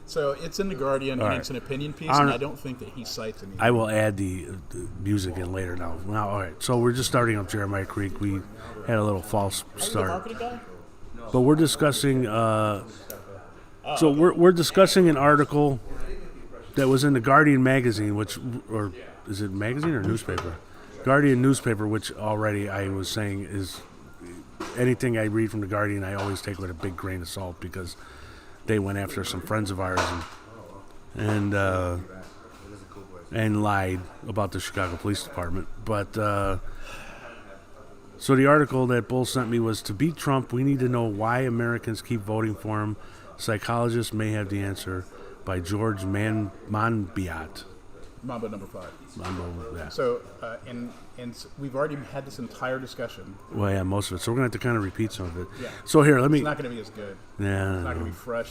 So it's in the Guardian, and right. it's an opinion piece, and I don't think that he cites anything. I will add the music in later now. Now, all right. So we're just starting up Jeremiah Creek. We had a little false Are you the start, marketing guy? but we're discussing. So we're discussing an article that was in the Guardian magazine, or is it magazine or newspaper? Guardian newspaper, which already I was saying is anything I read from the Guardian, I always take with a big grain of salt because they went after some friends of ours and lied about the Chicago Police Department. But so the article that Bull sent me was, to beat Trump, we need to know why Americans keep voting for him. Psychologists may have the answer, by George Monbiot. Mambo number 5. Mambo, yeah. So, and we've already had this entire discussion. Well, yeah, most of it. So we're going to have to kind of repeat some of it. Yeah. So here, let me... It's not going to be as good. Yeah. It's not going to be fresh.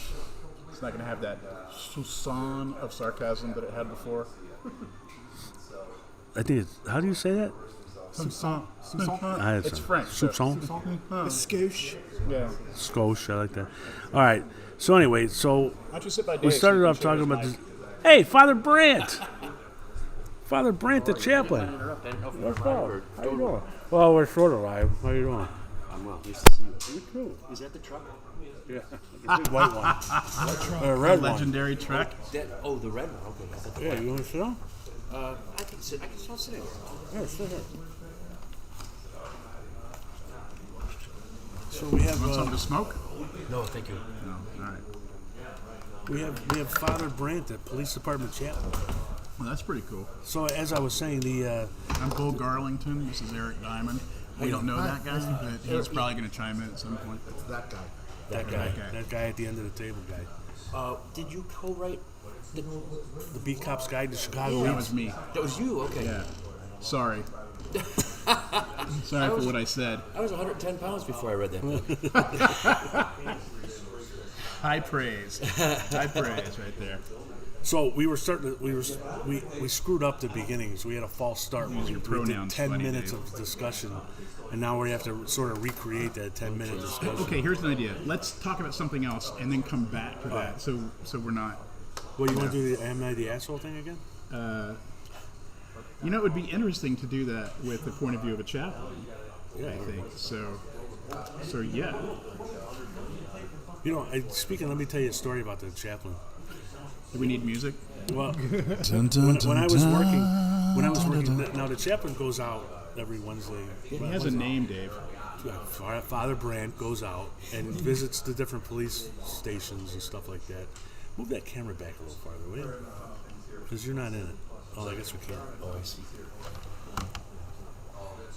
It's not going to have that soupçon of sarcasm that it had before. I think it's... How do you say that? Soupçon. It's French. Soupçon? Scoosh. Yeah. Skosh, I like that. All right. So anyway, Why don't you sit by Dave? we started so you off can share talking his about this. mic? Hey, Father Brandt! Father Brandt, the chaplain. What's up? How you doing? Well, we're sort of live. How you doing? I'm well. Nice to see you. You too. Is that the truck? Yeah. The big white one. A red one. Legendary Trek. The red one. Okay. I thought the Yeah, white you want to sit down? I can sit. I can still sit here. Yeah, sit here. So we have Want something to smoke? No, thank you. No. All right. we have Father Brandt, the police department chaplain. Well, that's pretty cool. So as I was saying, the I'm Bull Garlington. This is Eric Diamond. We don't know that guy, but he's probably going to chime in at some point. It's that guy. that guy at the end of the table guy, Did you co-write the? the Beat Cop's Guide to Chicago. That was me. That was you. Okay. Yeah. Sorry. Sorry for what I said. I was 110 pounds before I read that book. High praise. High praise right there. So we were starting. We screwed up the beginnings. We had a false start. Use your We did pronouns, 10 funny minutes Dave. of discussion, and now we have to sort of recreate that 10-minute discussion. Okay, here's an idea. Let's talk about something else and then come back to that. So we're not. Well, you want to do the Am I the Asshole thing again? You know, it would be interesting to do that with the point of view of a chaplain. Yeah. I think so. So yeah. You know, let me tell you a story about the chaplain. Do we need music? Well, when I was working, now the chaplain goes out every Wednesday. He has a name, Dave. Father Brandt goes out and visits the different police stations and stuff like that. Move that camera back a little farther, will you? Because you're not in it. Oh, I guess we can. Oh, I see.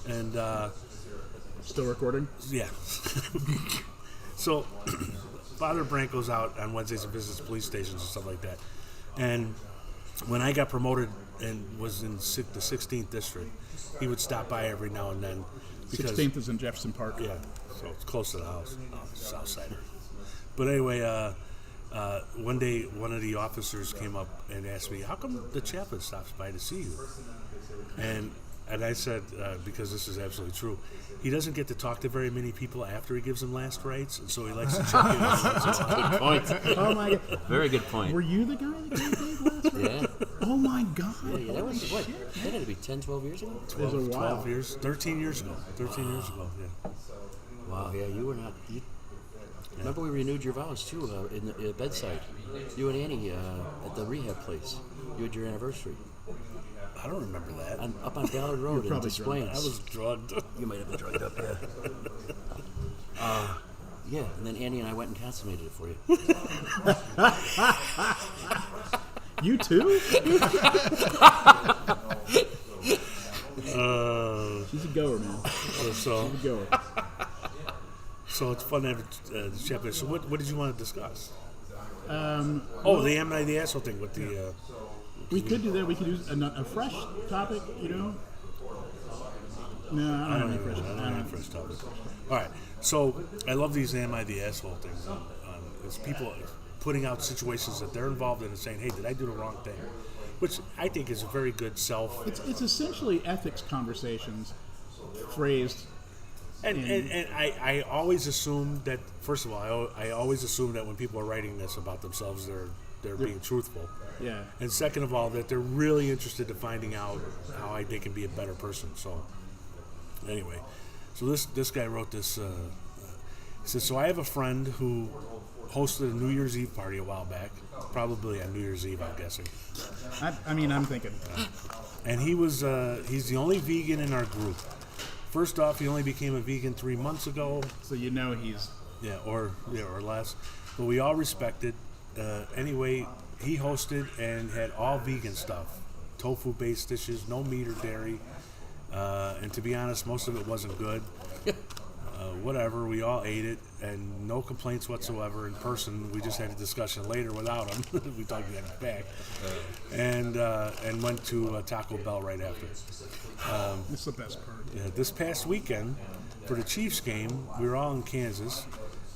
And Still recording? yeah. So Father Brandt goes out on Wednesdays and visits police stations and stuff like that. And when I got promoted and was in the 16th district, he would stop by every now and then. Because, 16th is in Jefferson Park. yeah, so it's close to the house, south side. But anyway, one day one of the officers came up and asked me, how come the chaplain stops by to see you? And I said, because this is absolutely true, he doesn't get to talk to very many people after he gives them last rites, and so he likes to check in on once in a while. Good point. Oh my God. Very good point. Were you the guy that gave Dave last night? Yeah. Oh my God. Yeah, that was what? That had to be 10, 12 years ago. It was a while. 12 years, 13 years ago. 13 years ago, yeah. Wow. Yeah, you were not. Remember, we renewed your vows too in the bedside. You and Annie at the rehab place. You had your anniversary. I don't remember that. Up on Ballard Road in probably Des drunk. Plaines. I was drugged. You might have been drugged up, yeah. Yeah, and then Andy and I went and consummated it for you. You too? She's a goer, man. So, She's a goer. so it's fun to have the chaplain. So what did you want to discuss? The Am I the Asshole thing with the... We could do that. We could use a fresh topic, you know? No, I don't have any fresh I don't have fresh topic. All right. So I love these Am I the Asshole things. It's people putting out situations that they're involved in and saying, hey, did I do the wrong thing? Which I think is a very good self... It's essentially ethics conversations phrased. And I always assume that, first of all, I always assume that when people are writing this about themselves, they're they're being truthful. Yeah. And second of all, that they're really interested in finding out how they can be a better person. So, anyway, so this guy wrote this. He says, so I have a friend who hosted a New Year's Eve party a while back, probably on New Year's Eve, I'm guessing. I mean, I'm thinking. And he's the only vegan in our group. First off, he only became a vegan 3 months ago. So you know he's. Or less. But we all respected. Anyway, he hosted and had all vegan stuff, tofu-based dishes, no meat or dairy. And to be honest, most of it wasn't good. Whatever, we all ate it, and no complaints whatsoever in person. We just had a discussion later without him. We talked behind his back, and went to Taco Bell right after. It's the best part. This past weekend, for the Chiefs game, we were all in Kansas.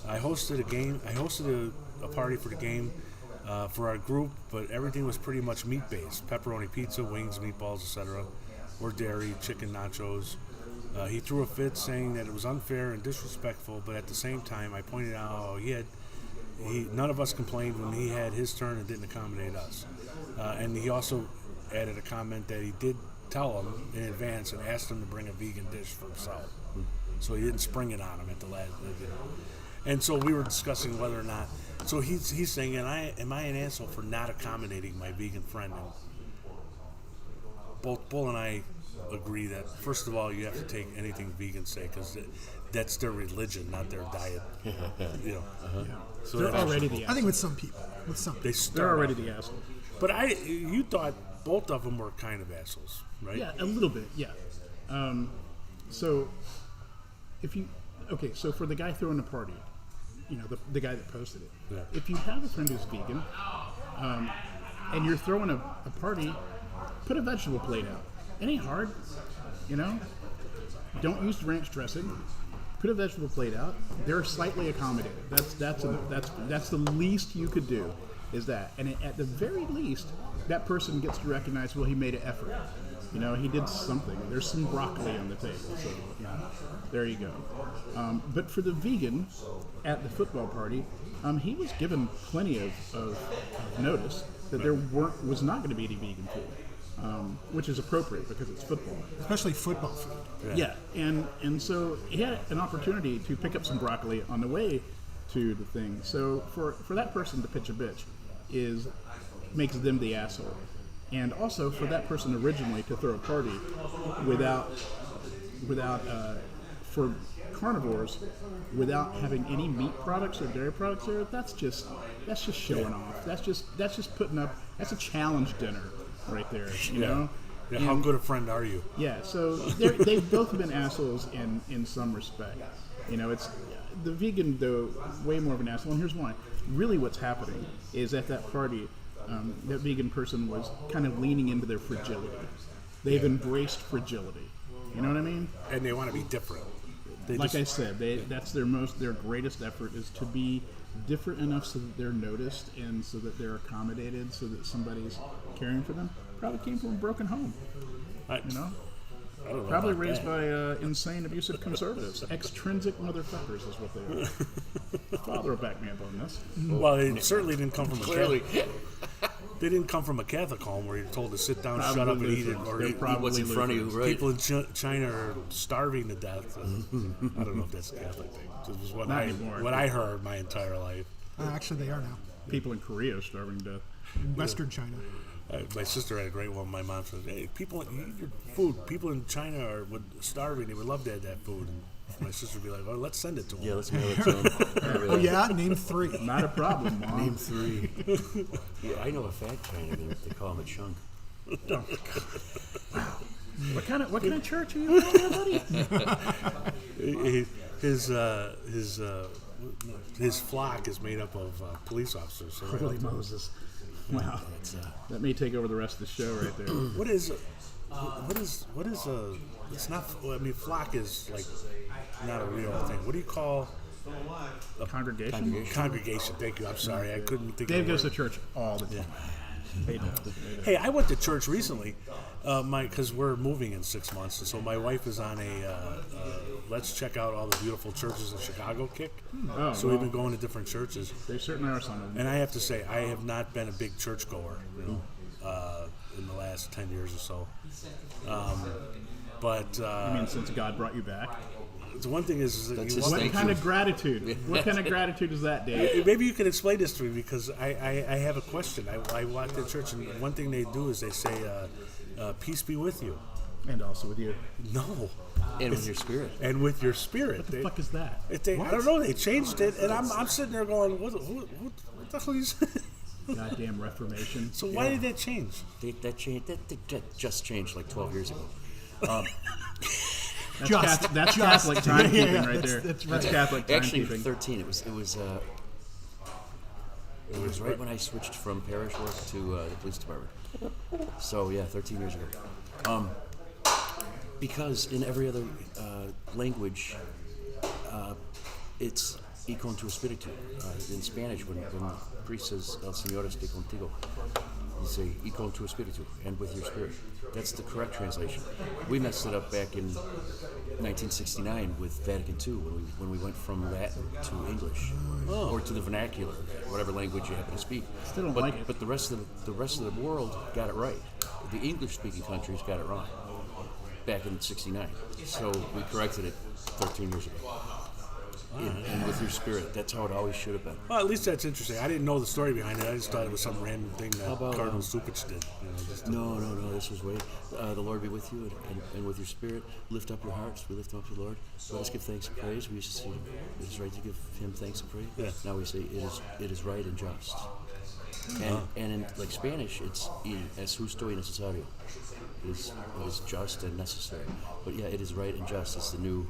I hosted a game. I hosted a party for the game for our group, but everything was pretty much meat-based: pepperoni pizza, wings, meatballs, etc., or dairy, chicken nachos. He threw a fit saying that it was unfair and disrespectful, but at the same time, I pointed out how none of us complained when he had his turn and didn't accommodate us. And he also added a comment that he did tell him in advance and asked him to bring a vegan dish for himself. So he didn't spring it on him at the last. And so we were discussing whether or not. So he's saying, am I an asshole for not accommodating my vegan friend? And both Bull and I agree that, first of all, you have to take anything vegans say, because that's their religion, not their diet. So They're already the. I think with some people. They're already the assholes. But you thought both of them were kind of assholes, right? Yeah, a little bit. Yeah. So so for the guy throwing the party, the guy that posted it. Yeah. If you have a friend who's vegan, and you're throwing a party, put a vegetable plate out. It ain't hard, Don't use ranch dressing. Put a vegetable plate out. They're slightly accommodated. That's the least you could do, is that. And at the very least, that person gets to recognize, well, he made an effort. He did something. There's some broccoli on the table, so there you go. But for the vegan at the football party, he was given plenty of notice that there was not going to be any vegan food. Which is appropriate because it's football. Especially football food. Yeah, and so he had an opportunity to pick up some broccoli on the way to the thing. So for that person to pitch a bitch makes them the asshole. And also for that person originally to throw a party for carnivores without having any meat products or dairy products there, that's just showing off. That's just putting up. That's a challenge dinner. Right there, you know. Yeah, how good a friend are you? Yeah, so they've both been assholes in some respect. It's the vegan though way more of an asshole. And here's why. Really, what's happening is at that party, that vegan person was kind of leaning into their fragility. They've embraced fragility. You know what I mean? And they want to be different. I said, that's their greatest effort is to be different enough so that they're noticed and so that they're accommodated, so that somebody's caring for them. Probably came from a broken home, I don't know Probably about raised that. by insane, abusive conservatives. Extrinsic motherfuckers is what they are. Father will back me up on this. Well, they certainly didn't come from a Clearly. Catholic. They didn't come from a Catholic home where you're told to sit down, shut up, and eat it, or They're eat probably what's in front of you, Lutherans. right? People in China are starving to death. I don't know if that's a Catholic thing. This is what Not anymore. I heard my entire life. Actually, they are now. People in Korea are starving to death. In Western China. My sister had a great one. My mom said, "Hey, people, you eat your food. People in China are starving. They would love to have that food." And my sister would be like, "Oh, let's send it to them." Yeah, let's mail it to them. Oh, yeah? Name 3. Not a problem, Mom. Name 3. Yeah, I know a fat Chinaman. They call him a chunk. What kind of church are you going to, buddy? His flock is made up of police officers. So Holy Moses. Wow. That may take over the rest of the show right there. What is it's not, I mean, flock is like not a real thing. What do you call Congregation? congregation? Thank you. I'm sorry. I couldn't think Dave of goes the to church all the time. Hey, I went to church recently, because we're moving in 6 months, and so my wife is on a let's check out all the beautiful churches in Chicago kick. Oh, So we've been going to different churches, They certainly are some of them. and I have to say I have not been a big churchgoer, in the last 10 years or so. But I mean, since God brought you back. the one thing is that That's you his walk- thing. What kind of gratitude? What kind of gratitude is that, Dave? maybe you can explain this to me because I have a question. I walked in church, and one thing they do is they say, "Peace be with you." And also with you. No, And with your spirit. and with your spirit. What the fuck is that? I don't know. They changed it, and I'm sitting there going, "What the hell is?" Goddamn Reformation. So why did that change? That changed. That just changed like 12 years ago. That's Catholic timekeeping right there. That's That's right. Catholic Actually, timekeeping. 13. It was right when I switched from parish work to the police department. So yeah, 13 years ago. Because in every other language, it's y con tu espíritu. In Spanish, when the priest says El Señor esté contigo, you say y con tu espíritu, and with your spirit. That's the correct translation. We messed it up back in 1969 with Vatican II when we went from Latin to English, or to the vernacular, whatever language you happen to speak. Still don't but, like it. But the rest of the world got it right. The English-speaking countries got it wrong back in '69. So we corrected it 13 years ago. And with your spirit, that's how it always should have been. Well, at least that's interesting. I didn't know the story behind it. I just thought it was some random thing that How about, Cardinal Stupich did. Just No. This was way. The Lord be with you, and with your spirit, lift up your hearts. We lift them up to the Lord. Let us give thanks and praise. We used to say it is right to give Him thanks and praise. Yeah. Now we say it is right and just. And in like Spanish, it's es justo y necesario. It is just and necessary. But yeah, it is right and just. It's the new.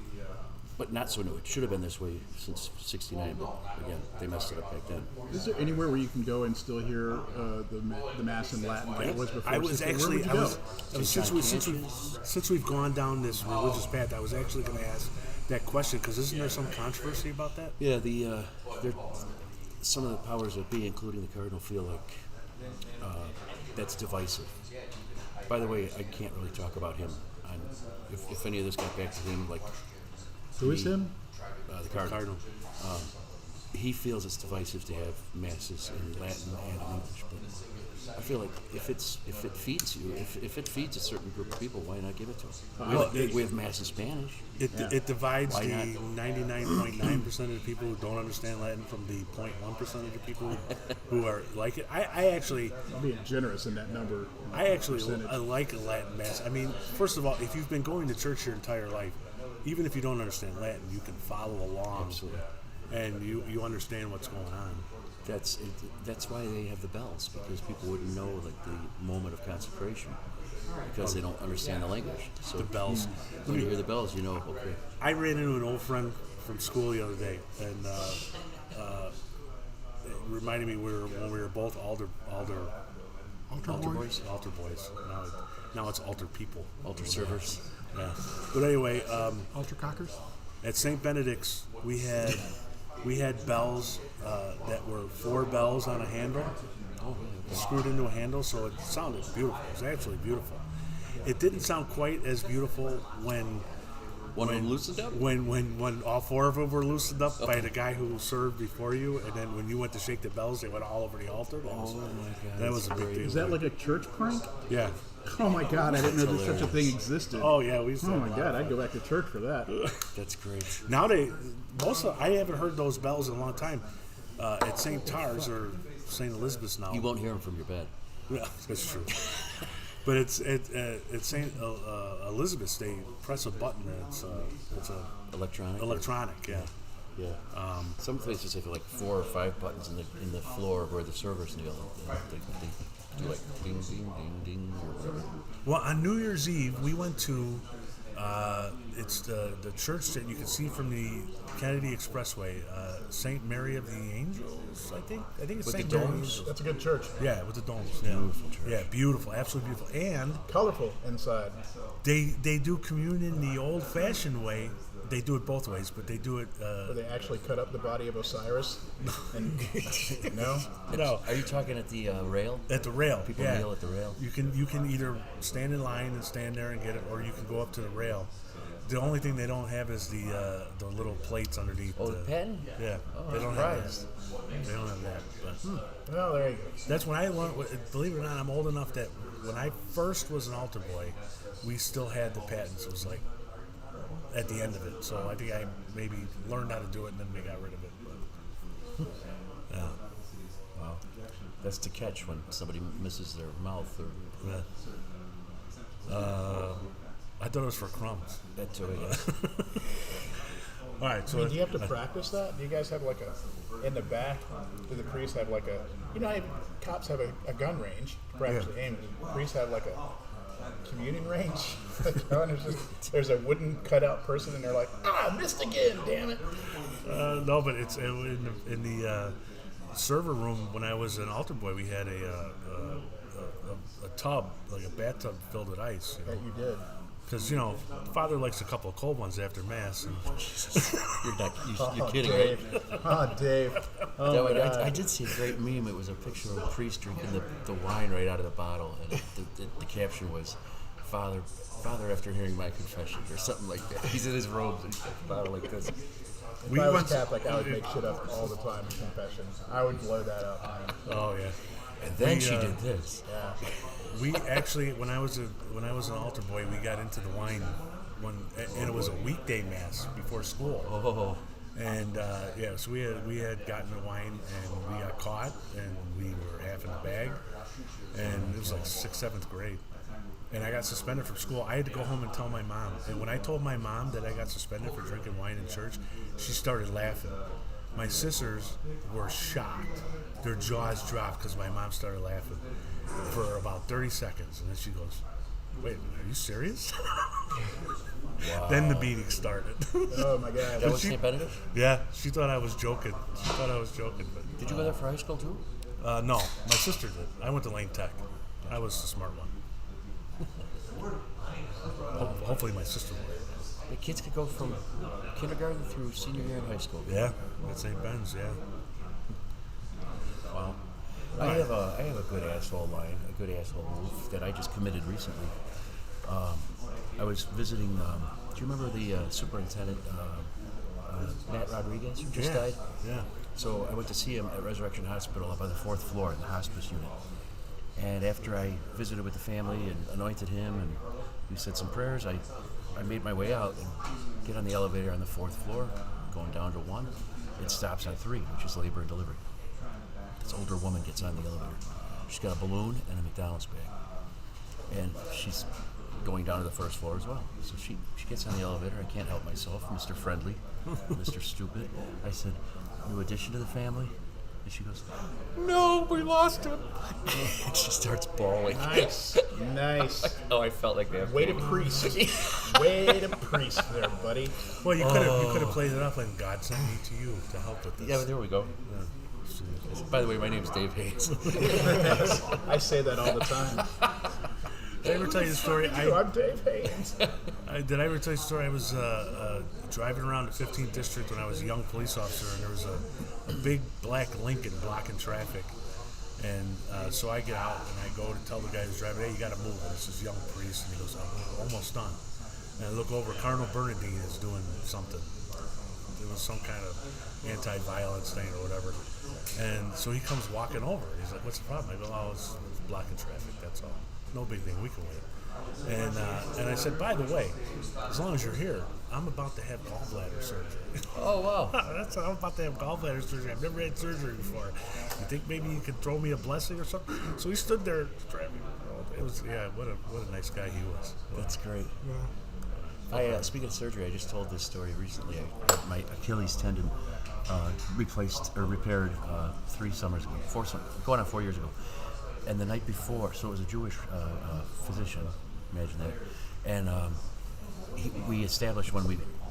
But not so new. It should have been this way since '69, but again, they messed it up back then. Is there anywhere where you can go and still hear the Mass in Latin like it was before? I was 16? actually, Where would you go? since we've gone down this religious path, I was actually going to ask that question because isn't there some controversy about that? Yeah, some of the powers that be, including the cardinal, feel like that's divisive. By the way, I can't really talk about him. If any of this got back to him, like Who is him? the cardinal. He feels it's divisive to have masses in Latin and in English, but I feel like if it feeds you, if it feeds a certain group of people, why not give it to them? We have mass in Spanish. It divides Why the 99.9% of the people who don't understand Latin from the 0.1% of the people who are like it. I actually I'm being generous in that number. Percentage. I like a Latin Mass. I mean, first of all, if you've been going to church your entire life, even if you don't understand Latin, you can follow along. Absolutely. And you understand what's going on. That's why they have the bells, because people wouldn't know like the moment of consecration because they don't understand the language. So The bells. when you hear the bells, you know, okay. I ran into an old friend from school the other day, and it reminded me when we were both altar boys? Altar boys. Now it's altar people. Altar servers. Yeah. But anyway, Altar cockers? at St. Benedict's, we had bells that were 4 bells on a handle, screwed into a handle, so it sounded beautiful. It was actually beautiful. It didn't sound quite as beautiful when One of them loosened up? when all 4 of them were loosened up by the guy who served before you, and then when you went to shake the bells, they went all over the altar. That was, Oh my God, that was a that's big great. deal. Is that like a church prank? Yeah. Oh my God, I didn't know That's that such a thing existed. Oh yeah, we used to Oh have my a lot God, of I'd fun. go back to church for that. That's great. Now I haven't heard those bells in a long time. At St. Tars or St. Elizabeth's now. You won't hear them from your bed. Yeah, that's true. But it's at St. Elizabeth's. They press a button and it's Electronic. electronic. Yeah. Yeah. Some places have like 4 or 5 buttons in the floor where the servers kneel. And they do like ding, ding, ding, ding, or whatever. Well, on New Year's Eve, we went to it's the church that you can see from the Kennedy Expressway, St. Mary of the Angels. I think it's With St. the Mary. domes? That's a good church. Yeah, with the domes. Yeah. Beautiful church. Yeah, beautiful, absolutely beautiful. And Colorful inside. they do communion the old-fashioned way They do it both ways, but they do it. Where they actually cut up the body of Osiris? And, no? No, Are you talking at the rail? at the rail. People yeah. kneel at the rail. You can either stand in line and stand there and get it, or you can go up to the rail. The only thing they don't have is the little plates underneath. Oh, the pen? Yeah, Oh, they don't surprised. have that. They don't have that. But Well, there you go. that's when I learned. Believe it or not, I'm old enough that when I first was an altar boy, we still had the patents. It was like at the end of it. So I think I maybe learned how to do it and then we got rid of it. But, yeah. Wow. That's the catch when somebody misses their mouth or Yeah. I thought it was for crumbs. that too, I guess. All right, so I mean, do you have to practice that? Do you guys have like in the back, do the priests have like how cops have a gun range to practice the aim? Do priests have like a communion range? There's a wooden cutout person and they're like, missed again, damn it. no, but it's in the server room when I was an altar boy. We had a tub, like a bathtub filled with ice. That you did. Because Father likes a couple of cold ones after mass. And You're kidding, Dave. right? Dave. Oh, No, my God. I did see a great meme. It was a picture of a priest drinking the wine right out of the bottle, and the caption was, "Father, after hearing my confession," or something like that. He's in his robes and he's got the bottle like this. If I was Catholic, I would make shit up all the time in confession. I would blow that up. Oh yeah. And then We, she did this. Yeah. We actually, when I was an altar boy, we got into the wine and it was a weekday mass before school. Oh, And so we had gotten the wine and we got caught and we were half in the bag, and it was like 6th, 7th grade, and I got suspended from school. I had to go home and tell my mom. And when I told my mom that I got suspended for drinking wine in church, she started laughing. My sisters were shocked. Their jaws dropped because my mom started laughing for about 30 seconds, and then she goes, "Wait, are you serious?" wow. Then the beating started. Oh, my God. That was St. Benedict? Yeah, she thought I was joking. But Did you go there for high school too? no, my sister did. I went to Lane Tech. I was the smart one. Hopefully my sister would. The kids could go from kindergarten through senior year in high school. Yeah, at St. Ben's, yeah. Wow. I have a good asshole line, a good asshole move that I just committed recently. I was visiting. Do you remember the superintendent, Matt Rodriguez, who just died? Yeah. So I went to see him at Resurrection Hospital up on the 4th floor in the hospice unit. And after I visited with the family and anointed him and we said some prayers, I made my way out and get on the elevator on the 4th floor, going down to 1. It stops on 3, which is labor and delivery. This older woman gets on the elevator. She's got a balloon and a McDonald's bag. And she's going down to the 1st floor as well. So she gets on the elevator. I can't help myself, Mr. Friendly, Mr. Stupid. I said, "New addition to the family?" And she goes, "No, we lost him." And she starts bawling. Nice. Nice. Oh, I felt like that. Way to priest. Way to priest there, buddy. Well, you could have played it off and God sent me to you to help with this. Yeah, but there we go. By the way, my name's Dave Hayes. I say that all the time. Did I ever tell you the story? I'm Dave Hayes. Did I ever tell you the story? I was driving around the 15th district when I was a young police officer, and there was a big black Lincoln blocking traffic. And so I get out and I go to tell the guy who's driving, "Hey, you got to move." And it's this young priest, and he goes, "I'm almost done." And I look over, Cardinal Bernardine is doing something. There was some kind of anti-violence thing or whatever. And so he comes walking over. He's like, "What's the problem?" I go, "Oh, it's blocking traffic, that's all. No big thing, we can wait." And I said, "By the way, as long as you're here, I'm about to have gallbladder surgery." Oh, wow. I'm about to have gallbladder surgery. I've never had surgery before. You think maybe you could throw me a blessing or something? So he stood there. It was, what a nice guy he was. That's great. Speaking of surgery, I just told this story recently. I had my Achilles tendon replaced or repaired 3 summers ago, going on 4 years ago. And the night before, so it was a Jewish physician, imagine that. And we established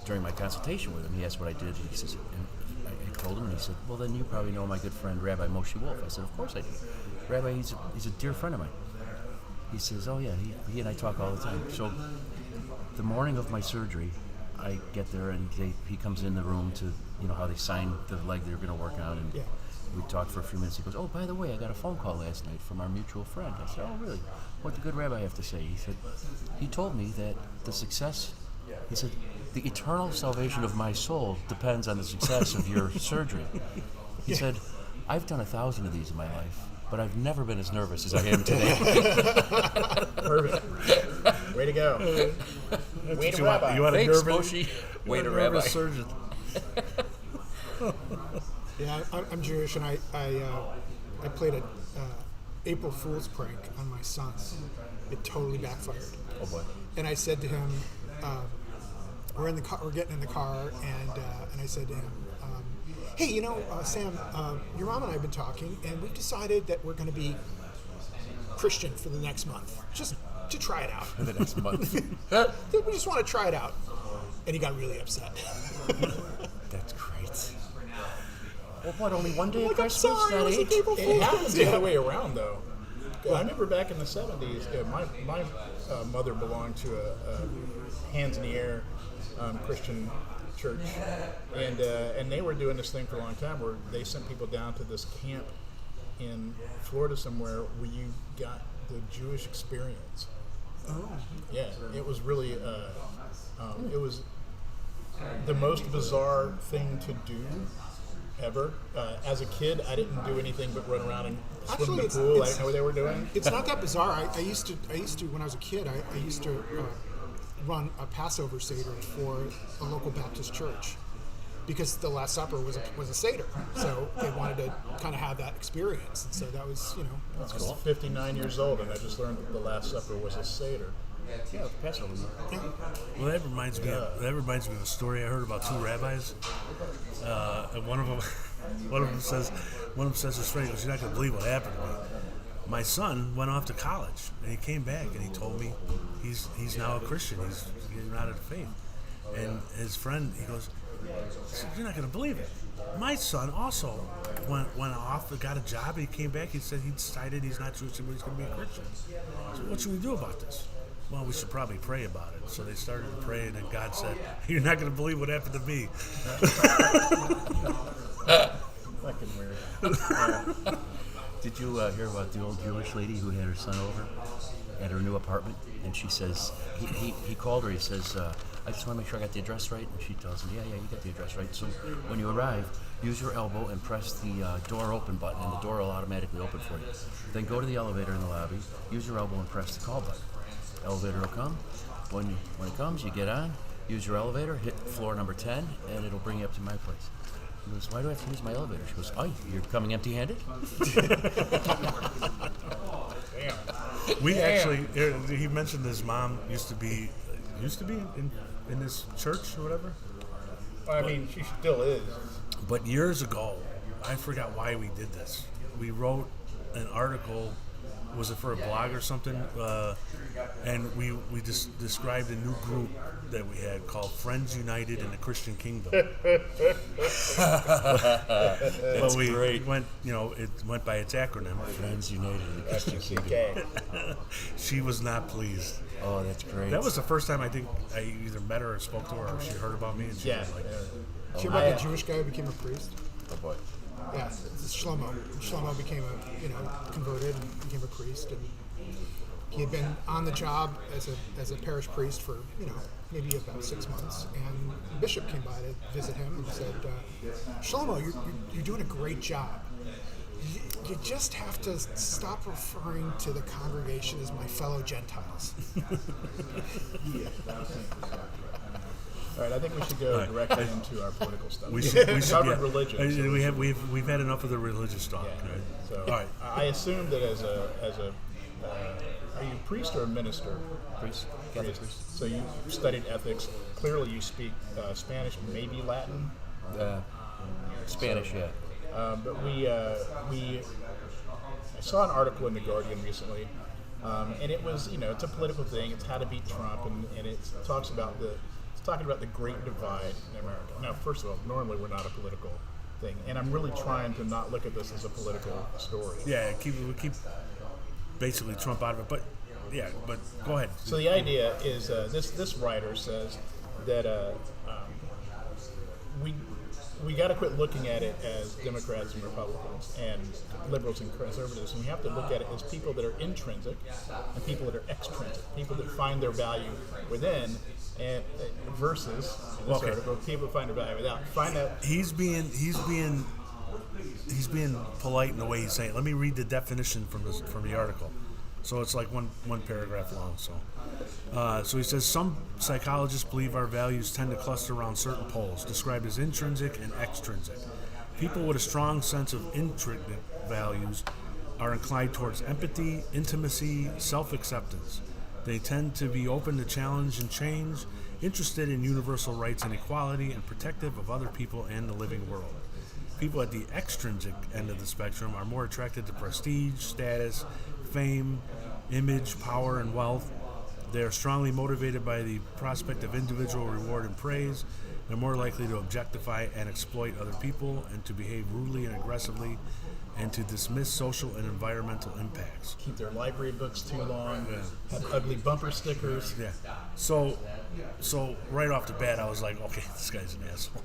during my consultation with him, he asked what I did. He says, and I told him, and he said, "Well, then you probably know my good friend Rabbi Moshe Wolf." I said, "Of course I do. Rabbi, he's a dear friend of mine." He says, "Oh yeah, he and I talk all the time." So the morning of my surgery, I get there and he comes in the room to, how they sign the leg they're going to work on, and we talked for a few minutes. He goes, "Oh, by the way, I got a phone call last night from our mutual friend." I said, "Oh, really? What did the good rabbi have to say?" He said, "He told me that the success," he said, "the eternal salvation of my soul depends on the success of your surgery." He said, "I've done 1,000 of these in my life, but I've never been as nervous as I am today." Perfect. Way to go. Way to rabbi. You want a Thanks, nervous, Moshe. you Way want to a rabbi. nervous surgeon. Yeah, I'm Jewish, and I played a April Fool's prank on my son. It totally backfired. Oh boy. And I said to him, we're getting in the car, and I said to him, "Hey, Sam, your mom and I have been talking, and we've decided that we're going to be Christian for the next month, just to try it out. For the next month. We just want to try it out." And he got really upset. That's great. Well, what, only one day I'm at like, "I'm Christmas? sorry, Not it was an 8? April It Fool's." happens the other way around, though. I remember back in the 70s, my mother belonged to a hands in the air Christian church, and they were doing this thing for a long time where they sent people down to this camp in Florida somewhere where you got the Jewish experience. Oh. Yeah, it was really it was the most bizarre thing to do ever. As a kid, I didn't do anything but run around and swim in the pool. I didn't know what they were doing. It's not that bizarre. I used to when I was a kid. I used to run a Passover Seder for a local Baptist church because the Last Supper was a Seder, so they wanted to kind of have that experience. And so that was I was 59 years old, and I just learned that the Last Supper was a Seder. Yeah, Passover. Well, that reminds me of a story I heard about two rabbis, and one of them says to his friend, he goes, "You're not going to believe what happened to me. My son went off to college, and he came back, and he told me he's now a Christian. He's getting out of the faith." And his friend, he goes, "You're not going to believe it. My son also went off, got a job, and he came back. He said he decided he's not Jewish, but he's going to be a Christian. So what should we do about this?" "Well, we should probably pray about it." So they started to pray, and then God said, "You're not going to believe what happened to me." Fucking weird. Did you hear about the old Jewish lady who had her son over at her new apartment? And she says, he called her, he says, "I just want to make sure I got the address right." And she tells him, yeah, you got the address right. So when you arrive, use your elbow and press the door open button, and the door will automatically open for you. Then go to the elevator in the lobby, use your elbow and press the call button. Elevator will come. When it comes, you get on, use your elevator, hit floor number 10, and it'll bring you up to my place. He goes, "Why do I have to use my elevator?" She goes, "Oh, you're coming empty-handed?" We actually, he mentioned his mom used to be in this church or whatever. I mean, she still is. But years ago, I forgot why we did this. We wrote an article, was it for a blog or something? And we just described a new group that we had called Friends United in the Christian Kingdom. That's great. It went by its acronym. Friends United in the Christian Kingdom. Okay. She was not pleased. Oh, that's great. That was the first time I think I either met her or spoke to her, or she heard about me, and she Yeah. was like, Did you hear about the Jewish guy who became a priest? Oh, boy. Yeah, it's Shlomo. Shlomo became converted and became a priest, and he had been on the job as a parish priest for maybe about 6 months, and the bishop came by to visit him and said, "Shlomo, you're doing a great job. You just have to stop referring to the congregation as my fellow Gentiles." All right, I think we should go directly into our political stuff. we should covered yeah. religion. So We've had enough of the religious talk. yeah. Right? So All right. I assume that as a are you a priest or a minister? Priest? Catholic priest? So you studied ethics. Clearly, you speak Spanish, maybe Latin. Spanish, yeah. But I saw an article in The Guardian recently, and it was, it's a political thing. It's how to beat Trump, and it talks about it's talking about the Great Divide in America. Now, first of all, normally we're not a political thing, and I'm really trying to not look at this as a political story. Yeah, we keep basically Trump out of it, but go ahead. So the idea is this writer says that we got to quit looking at it as Democrats and Republicans and liberals and conservatives, and we have to look at it as people that are intrinsic and people that are extrinsic, people that find their value within, and versus in this article, people that find their value without. Find that He's being polite in the way he's saying it. Let me read the definition from the article. So it's like one paragraph long. So he says some psychologists believe our values tend to cluster around certain poles, described as intrinsic and extrinsic. People with a strong sense of intrinsic values are inclined towards empathy, intimacy, self-acceptance. They tend to be open to challenge and change, interested in universal rights and equality, and protective of other people and the living world. People at the extrinsic end of the spectrum are more attracted to prestige, status, fame, image, power, and wealth. They are strongly motivated by the prospect of individual reward and praise. They're more likely to objectify and exploit other people and to behave rudely and aggressively and to dismiss social and environmental impacts. keep their library books too long, have ugly bumper stickers. Yeah. So right off the bat, I was like, okay, this guy's an asshole.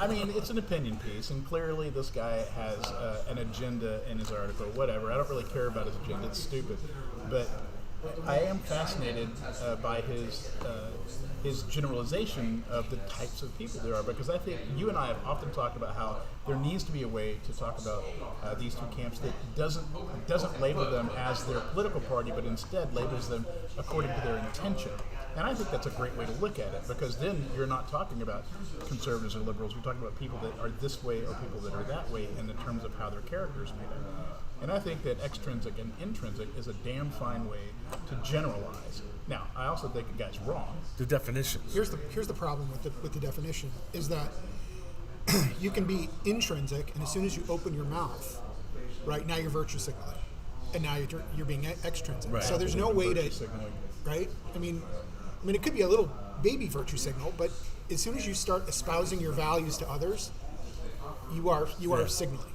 I mean, it's an opinion piece, and clearly this guy has an agenda in his article. Whatever. I don't really care about his agenda. It's stupid. But I am fascinated by his generalization of the types of people there are, because I think you and I have often talked about how there needs to be a way to talk about these two camps that doesn't label them as their political party, but instead labels them according to their intention. And I think that's a great way to look at it, because then you're not talking about conservatives or liberals. You're talking about people that are this way or people that are that way in the terms of how their character is made up. And I think that extrinsic and intrinsic is a damn fine way to generalize. Now, I also think the guy's wrong. The definitions. Here's the problem with the definition is that you can be intrinsic, and as soon as you open your mouth, right, now you're virtue signaling, and now you're being extrinsic. Right. So there's no way Virtue to, signaling. right? I mean, it could be a little baby virtue signal, but as soon as you start espousing your values to others, you are signaling,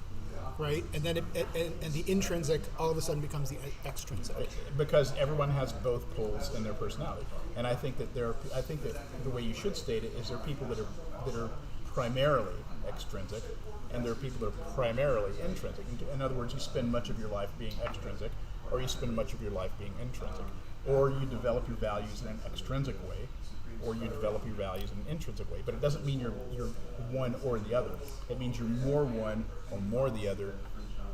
right? And then and the intrinsic all of a sudden becomes the extrinsic. Because everyone has both poles in their personality, and I think that the way you should state it is there are people that are primarily extrinsic, and there are people that are primarily intrinsic. In other words, you spend much of your life being extrinsic, or you spend much of your life being intrinsic, or you develop your values in an extrinsic way, or you develop your values in an intrinsic way. But it doesn't mean you're one or the other. It means you're more one or more the other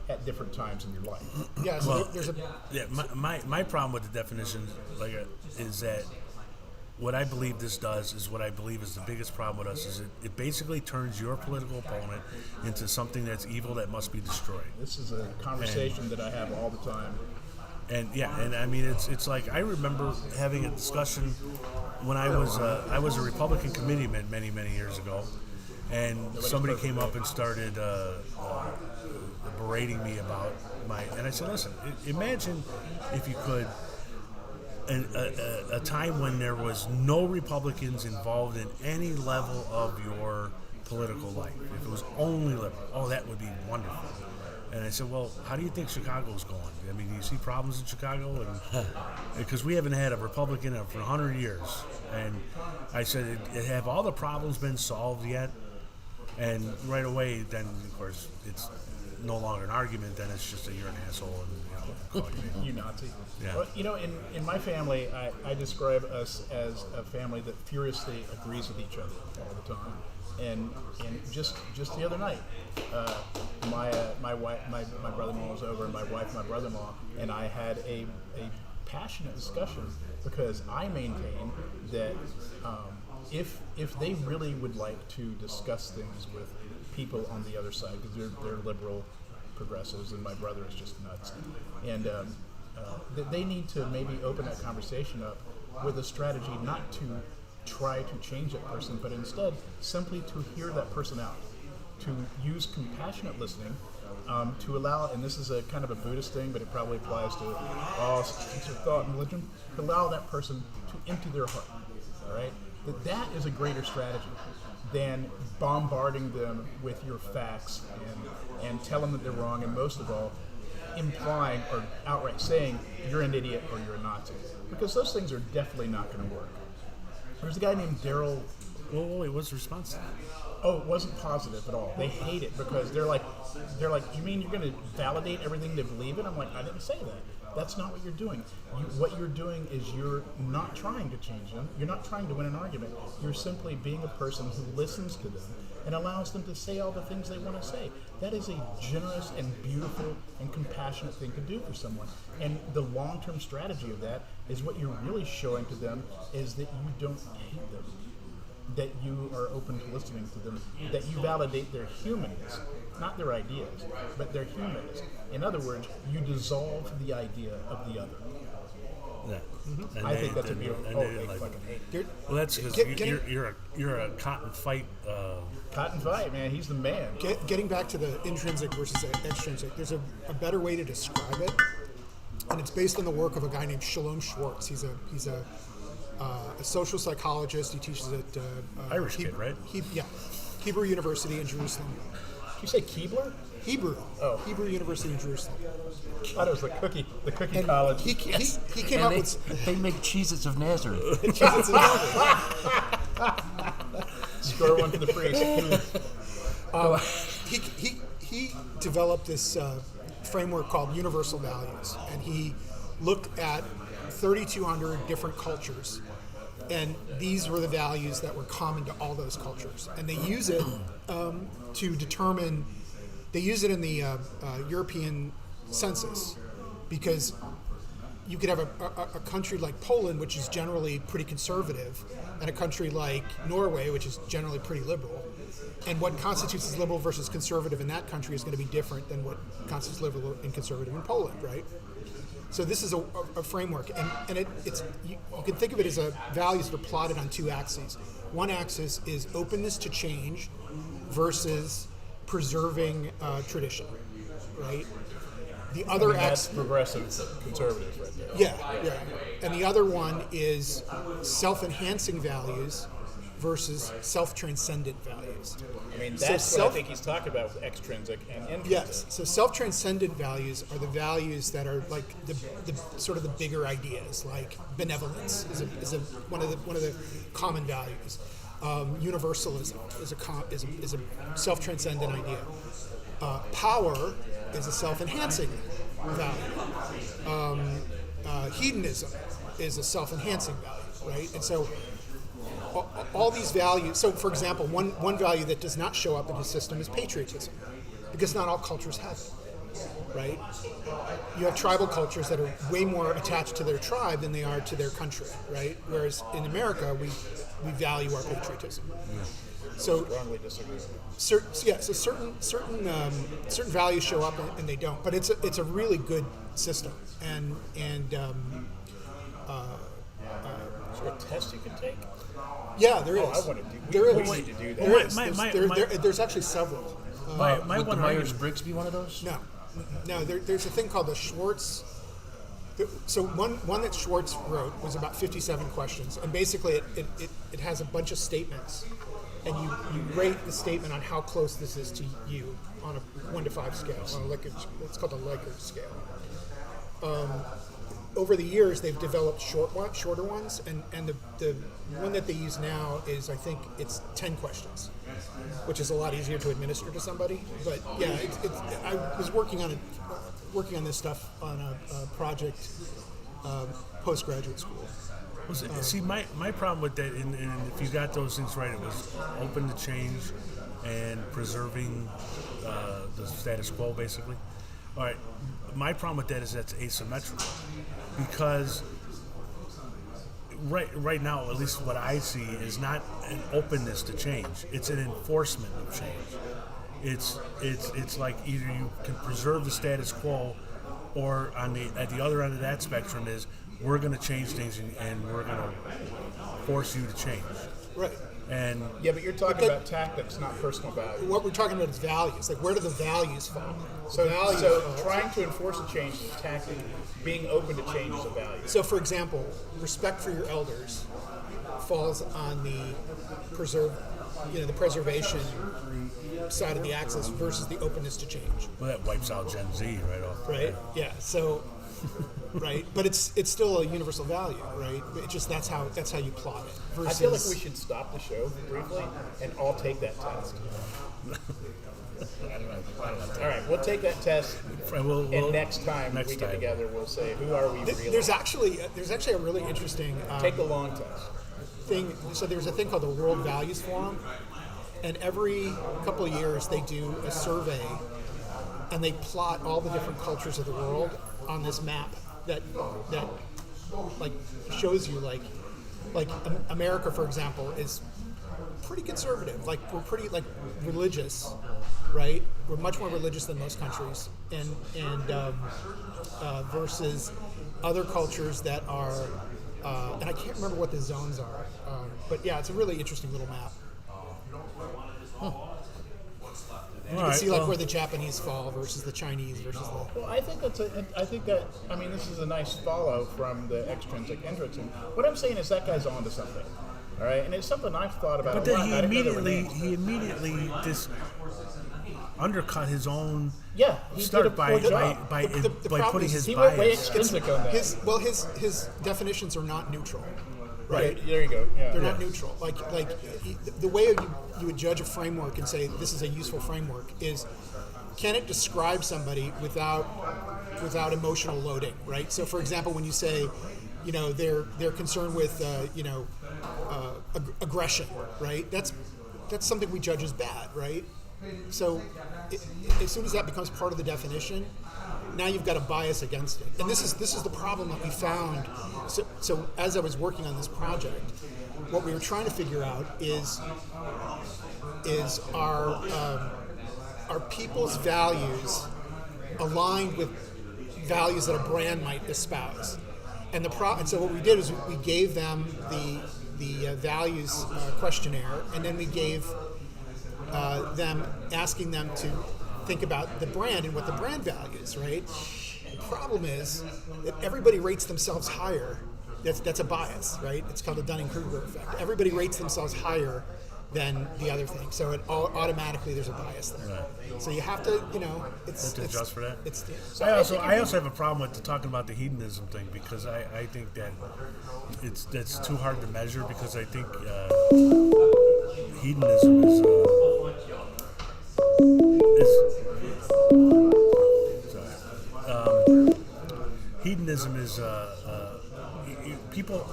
at different times in your life. Yeah, so there's a My problem with the definition is that what I believe this does is what I believe is the biggest problem with us is it basically turns your political opponent into something that's evil that must be destroyed. This is a conversation that I have all the time. And I mean it's like I remember having a discussion when I was a Republican committeeman many years ago, and somebody came up and started berating me about and I said, listen, imagine if you could. A time when there was no Republicans involved in any level of your political life. If it was only liberal, that would be wonderful. And I said, well, how do you think Chicago's going? I mean, do you see problems in Chicago? And because we haven't had a Republican for 100 years. And I said, have all the problems been solved yet? And right away, then, of course, it's no longer an argument. Then it's just you're an asshole and call You Nazi. Yeah. Well, in my family, I describe us as a family that furiously agrees with each other all the time. And just the other night, my wife, my brother-in-law was over, and my wife, my brother-in-law, and I had a passionate discussion because I maintain that if they really would like to discuss things with people on the other side, because they're liberal progressives, and my brother is just nuts, and they need to maybe open that conversation up with a strategy not to try to change that person, but instead simply to hear that person out, to use compassionate listening, to allow, and this is a kind of a Buddhist thing, but it probably applies to all systems of thought and religion, to allow that person to empty their heart, all right? That is a greater strategy than bombarding them with your facts and tell them that they're wrong, and most of all, implying or outright saying you're an idiot or you're a Nazi. Because those things are definitely not going to work. There's a guy named Daryl. Wait, what's the response to that? Oh, it wasn't positive at all. They hate it because they're like, you mean you're going to validate everything they believe in? I'm like, I didn't say that. That's not what you're doing. What you're doing is you're not trying to change them. You're not trying to win an argument. You're simply being a person who listens to them and allows them to say all the things they want to say. That is a generous and beautiful and compassionate thing to do for someone. And the long-term strategy of that is what you're really showing to them is that you don't hate them, that you are open to listening to them, that you validate their humanness, not their ideas, but their humanness. In other words, you dissolve the idea of the other. Yeah. I think that's a beautiful. and Oh, they they didn't like fucking it. hate it. Well, that's because Get- you're a cotton fight. Cotton Fight, man, he's the man. Getting back to the intrinsic versus extrinsic, there's a better way to describe it, and it's based on the work of a guy named Shalom Schwartz. He's a social psychologist. He teaches at Irish kid, right? Hebrew University in Jerusalem. Did you say Keebler? Hebrew. Oh. Hebrew University in Jerusalem. I thought it was the cookie And college. he came And up they, with they make Cheez-Its of Nazareth. Jesus in Score one for the priest. he developed this framework called universal values, and he looked at 3,200 different cultures, and these were the values that were common to all those cultures, and they use it to determine. They use it in the European census because you could have a country like Poland, which is generally pretty conservative, and a country like Norway, which is generally pretty liberal. And what constitutes as liberal versus conservative in that country is going to be different than what constitutes liberal and conservative in Poland, right? So this is a framework, and it's you can think of it as values that are plotted on two axes. One axis is openness to change versus preserving tradition, right? The other That's axis, progressive conservative right there. yeah. And the other one is self-enhancing values versus self-transcendent values. I mean, So that's what I self- think he's talking about with extrinsic and intrinsic. Yes. So self-transcendent values are the values that are like the sort of the bigger ideas, like benevolence is one of the common values. Universalism is a self-transcendent idea. Power is a self-enhancing value. Hedonism is a self-enhancing value, right? And so all these values. So, for example, one value that does not show up in his system is patriotism, because not all cultures have it, right? You have tribal cultures that are way more attached to their tribe than they are to their country, right? Whereas in America, we value our patriotism. So, Strongly disagree. certain values show up and they don't, but it's a really good system, and Is there a test you can take? yeah, there is. Oh, I want to do. There we is. need to do that. There is. My- There's actually several. My Would one the argument- Myers-Briggs be one of those? No. There's a thing called the Schwartz. So one that Schwartz wrote was about 57 questions, and basically it has a bunch of statements, and you rate the statement on how close this is to you on a 1 to 5 scale. On a Likert, it's called a Likert scale. Over the years, they've developed shorter ones, and the one that they use now is, I think, it's 10 questions, which is a lot easier to administer to somebody. But yeah, I was working on this stuff on a project postgraduate school. See, my problem with that, and if you got those things right, it was open to change and preserving the status quo, basically. All right, my problem with that is that's asymmetrical, because right now, at least what I see, is not an openness to change; it's an enforcement of change. It's like either you can preserve the status quo, or at the other end of that spectrum is we're going to change things and we're going to force you to change. Right. And Yeah, but you're talking But that- about tactics, not personal value. What we're talking about is values. Like, where do the values fall? So values fall. trying to enforce a change is a tactic. Being open to change is a value. So, for example, respect for your elders falls on the preservation side of the axis versus the openness to change. well, that wipes out Gen Z right off. Right? Yeah. So right? But it's still a universal value, right? It just that's how you plot it. I Versus, feel like we should stop the show briefly and all take that test. All right, we'll take that test, and next time we get together, we'll say, who are we really? there's actually a really interesting Take the long test. thing. So there's a thing called the World Values Forum, and every couple of years they do a survey, and they plot all the different cultures of the world on this map that like shows you like America, for example, is pretty conservative. Like we're pretty like religious, right? We're much more religious than most countries, and versus other cultures that are, and I can't remember what the zones are, but yeah, it's a really interesting little map. You can see where the Japanese fall versus the Chinese versus the. Well, I think this is a nice follow from the extrinsic intrinsic. What I'm saying is that guy's onto something, all right, and it's something I've thought about. But a then lot. he immediately just undercut his own he start did a by poor job. putting his He went way bias. extrinsic on that. His definitions are not neutral, right? There you go. Yeah. They're not neutral. Like the way you would judge a framework and say this is a useful framework is, can it describe somebody without emotional loading, right? So, for example, when you say, they're concerned with aggression, right? That's something we judge as bad, right? So, as soon as that becomes part of the definition, now you've got a bias against it. And this is the problem that we found. So as I was working on this project, what we were trying to figure out is are people's values aligned with values that a brand might espouse? And so what we did is we gave them the values questionnaire, and then we gave them, asking them to think about the brand and what the brand values, right? The problem is that everybody rates themselves higher. That's a bias, right? It's called the Dunning-Kruger effect. Everybody rates themselves higher than the other thing, so it automatically there's a bias there. Right. So you have to, it's adjust for that. I I also have a problem with talking about the hedonism thing, because I think that that's too hard to measure, because I think hedonism hedonism is people.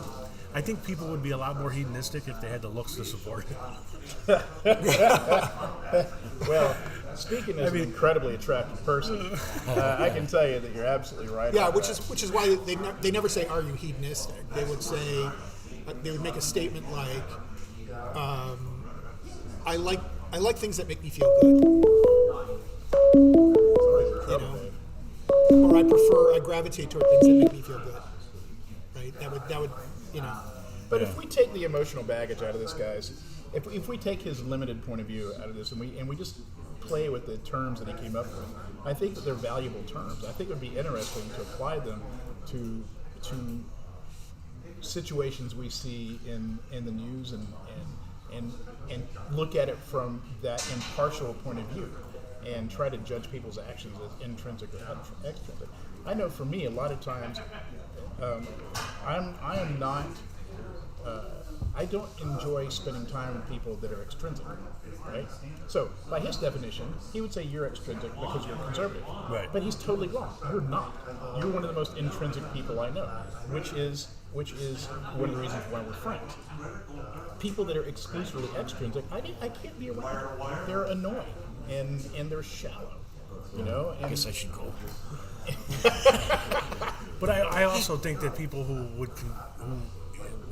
I think people would be a lot more hedonistic if they had the looks to support it. Well, speaking as an incredibly attractive person, I can tell you that you're absolutely right. Yeah, which is why they never say, "Are you hedonistic?" They would say, they would make a statement like, "I like things that make me feel good," or I gravitate toward things that make me feel good. Right? That would. But if we take the emotional baggage out of this, guys, if we take his limited point of view out of this, and we just play with the terms that he came up with, I think that they're valuable terms. I think it would be interesting to apply them to situations we see in the news and look at it from that impartial point of view and try to judge people's actions as intrinsic or extrinsic. I know for me, a lot of times, I don't enjoy spending time with people that are extrinsic, right? So, by his definition, he would say you're extrinsic because you're conservative. Right. But he's totally wrong. You're not. You're one of the most intrinsic people I know, which is one of the reasons why we're friends. People that are exclusively extrinsic, I can't be around. They're annoying and they're shallow, I guess I should go. But I also think that people who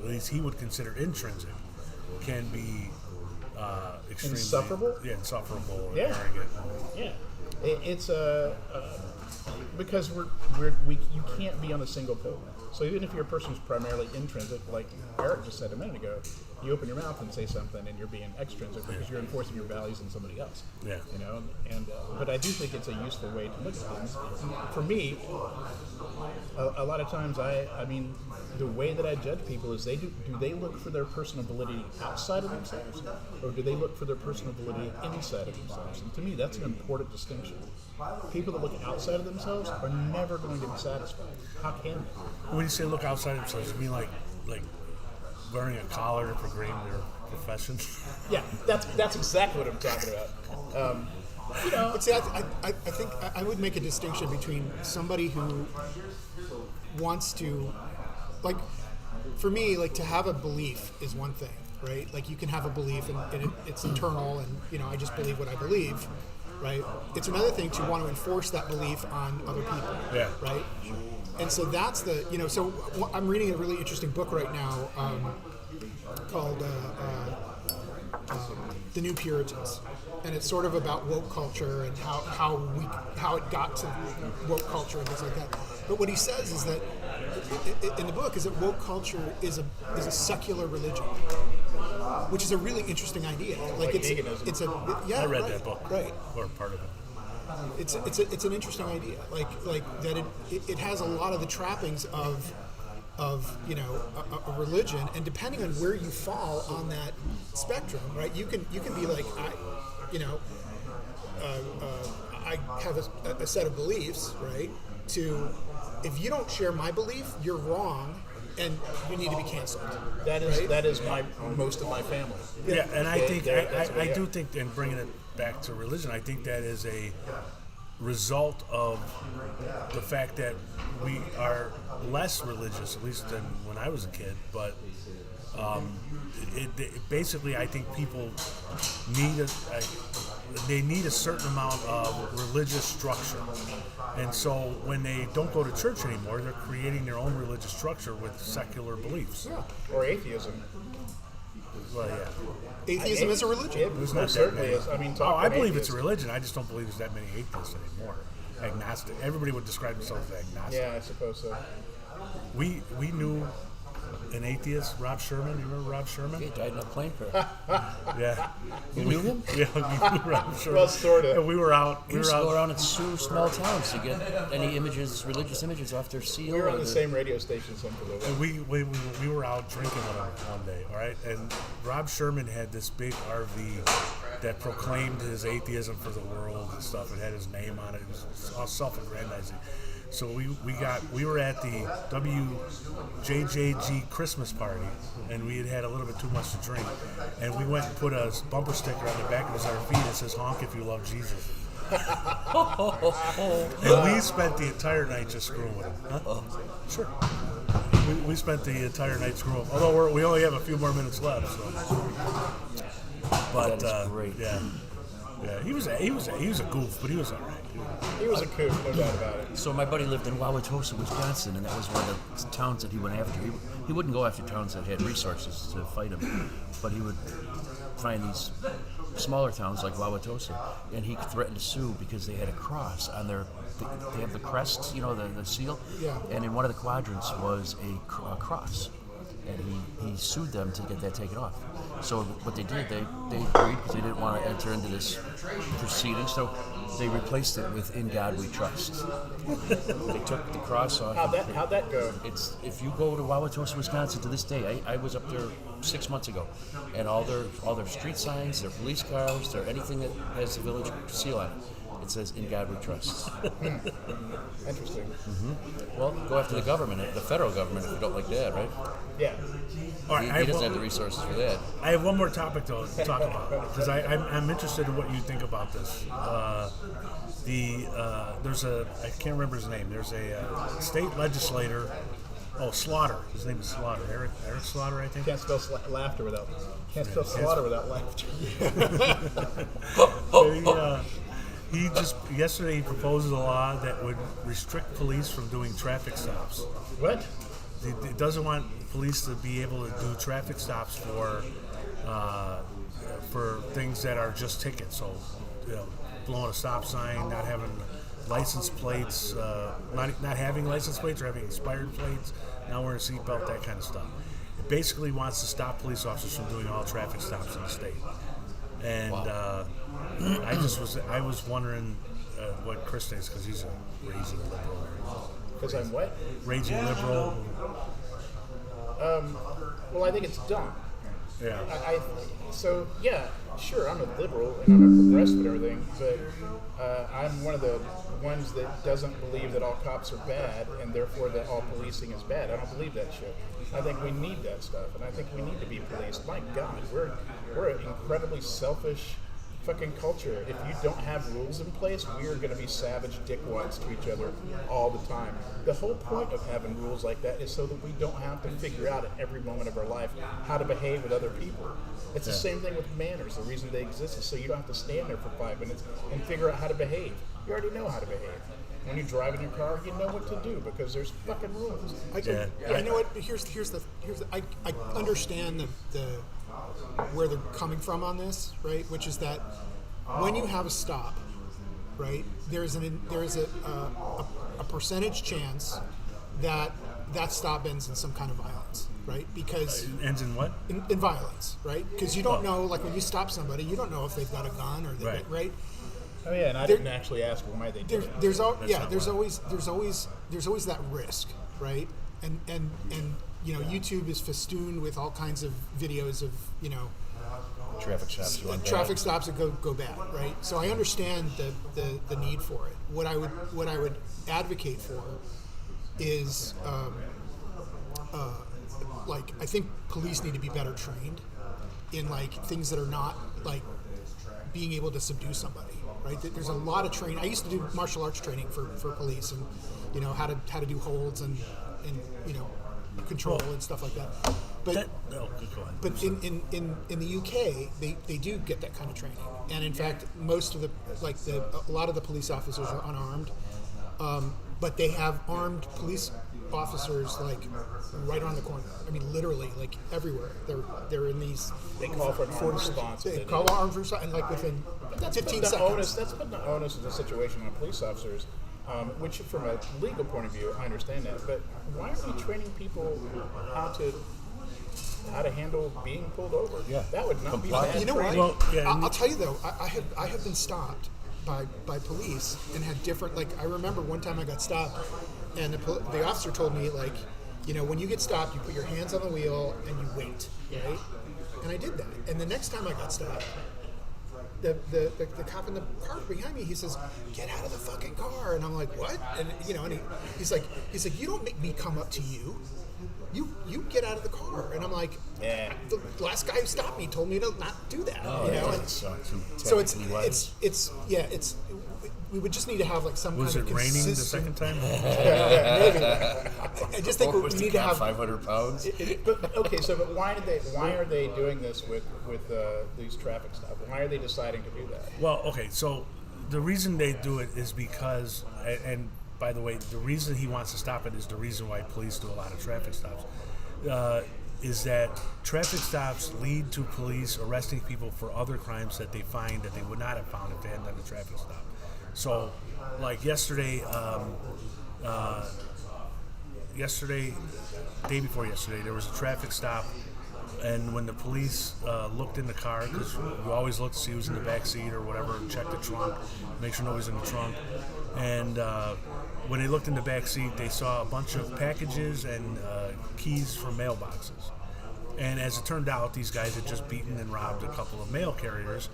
at least he would consider intrinsic can be extremely insufferable. Yeah, insufferable. Or Yeah. arrogant. Yeah, it's because you can't be on a single pole. So even if you're a person who's primarily intrinsic, like Eric just said a minute ago, you open your mouth and say something, and you're being extrinsic because you're enforcing your values on somebody else. Yeah. But I do think it's a useful way to look at things. For me, a lot of times, I mean, the way that I judge people is do they look for their personal validity outside of themselves, or do they look for their personal validity inside of themselves? And to me, that's an important distinction. people that look outside of themselves are never going to be satisfied. How can they? When you say look outside themselves, you mean like wearing a collar to proclaim their profession? Yeah, that's exactly what I'm talking about. But see, I think I would make a distinction between somebody who wants to, like, for me, like, to have a belief is one thing, right? Like, you can have a belief and it's internal, and, you know, I just believe what I believe, right? It's another thing to want to enforce that belief on other people, Yeah. right? And so that's the, you know, so I'm reading a really interesting book right now called The New Puritans, and it's sort of about woke culture and how it got to woke culture and things like that. But what he says is that in the book is that woke culture is a secular religion, which is a really interesting idea. Like it's a yeah. I read right, that book, right? or part of it. It's an interesting idea. Like that it has a lot of the trappings of you know a religion, and depending on where you fall on that spectrum, right? You can be like I have a set of beliefs, right? To if you don't share my belief, you're wrong, and you need to be canceled. That is most of my family. Yeah, and I think that's what I I do got. think, and bringing it back to religion, I think that is a result of the fact that we are less religious, at least than when I was a kid. But basically, I think people need they need a certain amount of religious structure, and so when they don't go to church anymore, they're creating their own religious structure with secular beliefs. Or atheism. Well, yeah. Atheism is a religion. There's not that certainly many. is. I mean, I believe atheist. it's a religion. I just don't believe there's that many atheists anymore. Agnostic. Everybody would describe themselves as agnostic. Yeah, I suppose so. We knew an atheist, Rob Sherman. You remember Rob Sherman? He died in a plane crash. Yeah. You knew him? Yeah, we knew Rob Sherman. Well, sorta. And we were out. We used to go around and sue small towns to get any images, religious images, off their seal. We were on or the same radio station some for a little And while. we were out drinking with him one day, all right? And Rob Sherman had this big RV that proclaimed his atheism for the world and stuff. It had his name on it. It was all self-aggrandizing. So we were at the WJJG Christmas party, and we had had a little bit too much to drink, and we went and put a bumper sticker on the back of his RV that says "Honk if you love Jesus." And we spent the entire night just screwing with him. Huh? Sure. We spent the entire night screwing with him. Although we only have a few more minutes left. So. But That is great. yeah, he was a goof, but he was all right. He was a kook, no doubt about it. So my buddy lived in Wauwatosa, Wisconsin, and that was one of the towns that he went after. He wouldn't go after towns that had resources to fight him, but he would find these smaller towns like Wauwatosa, and he threatened to sue because they had a cross on their. They have the crests, you know, the seal, Yeah. and in one of the quadrants was a cross, and he sued them to get that taken off. So what they did, they agreed because they didn't want to enter into this proceeding, so they replaced it with "In God We Trust." They took the cross off. How'd that go? It's if you go to Wauwatosa, Wisconsin to this day. I was up there 6 months ago, and all their street signs, their police cars, their anything that has the village seal on it, it says "In God We Trust." Interesting. Well, go after the government, the federal government, if you don't like that, right? Yeah. All right, He doesn't have the resources for that. I have one more topic to talk about because I'm interested in what you think about this. There's I can't remember his name. There's a state legislator. Oh, Slaughter. His name is Slaughter. Eric Slaughter, I think. Can't spell laughter without. Can't spell slaughter without laughter. He just yesterday he proposed a law that would restrict police from doing traffic stops. What? It doesn't want police to be able to do traffic stops for things that are just tickets. So, you know, blowing a stop sign, not having license plates, not having license plates or having expired plates, not wearing a seatbelt, that kind of stuff. It basically wants to stop police officers from doing all traffic stops in the state. And I was wondering what Chris thinks because he's a raging liberal. Because I'm what? Raging liberal. Well, I think it's dumb. Yeah. So yeah, sure, I'm a liberal and I'm a progressive and everything, but I'm one of the ones that doesn't believe that all cops are bad and therefore that all policing is bad. I don't believe that shit. I think we need that stuff, and I think we need to be policed. My God, we're an incredibly selfish fucking culture. If you don't have rules in place, we are going to be savage dickwads to each other all the time. The whole point of having rules like that is so that we don't have to figure out at every moment of our life how to behave with other people. It's the same thing with manners. The reason they exist is so you don't have to stand there for 5 minutes and figure out how to behave. You already know how to behave. When you drive in your car, you know what to do because there's fucking rules. You know what? Here's the I understand the where they're coming from on this, right? Which is that when you have a stop, right, there is a percentage chance that stop ends in some kind of violence, right? Because Ends in what? in violence, right? Because you don't know, like when you stop somebody, you don't know if they've got a gun or they right. Oh yeah, and I didn't actually ask why they did it. There's always that risk, right? And you know, YouTube is festooned with all kinds of videos of, you know, traffic stops that go bad, right? So I understand the need for it. What I would advocate for is like, I think police need to be better trained in like things that are not like being able to subdue somebody, right? There's a lot of training. I used to do martial arts training for police, and you know how to do holds and you know control and stuff like that. But but in the UK they do get that kind of training, and in fact most of a lot of the police officers are unarmed, but they have armed police officers like right on the corner. I mean, literally, like everywhere. They're in these. They call for an armed response. They call armed response, and like within 15 seconds. That's putting the onus of the situation on police officers, which, from a legal point of view, I understand that. But why aren't we training people how to handle being pulled over? Yeah. That would not be bad. You know what? training. Well, yeah, I'll tell you though, I have been stopped by police and had different. Like I remember one time I got stopped, and the officer told me, like, you know, when you get stopped, you put your hands on the wheel and you wait, right? And I did that. And the next time I got stopped, the cop in the car behind me, he says, "Get out of the fucking car." And I'm like, "What?" And you know, and he's like, "You don't make me come up to you. You get out of the car." And I'm like, Yeah. The last guy who stopped me told me to not do that. Oh, you know? yeah. And So it's we would just need to have like some Was kind it of raining the consistent- second time? Maybe. I just think we need to have 500 pounds. But okay, so but why are they doing this with these traffic stops? Why are they deciding to do that? Well, okay, so the reason they do it is because, and by the way, the reason he wants to stop it is the reason why police do a lot of traffic stops, is that traffic stops lead to police arresting people for other crimes that they find that they would not have found if they hadn't done a traffic stop. So, like yesterday, day before yesterday, there was a traffic stop, and when the police looked in the car, because we always look to see who's in the back seat or whatever, check the trunk, make sure nobody's in the trunk, and when they looked in the back seat, they saw a bunch of packages and keys from mailboxes. And as it turned out, these guys had just beaten and robbed a couple of mail carriers.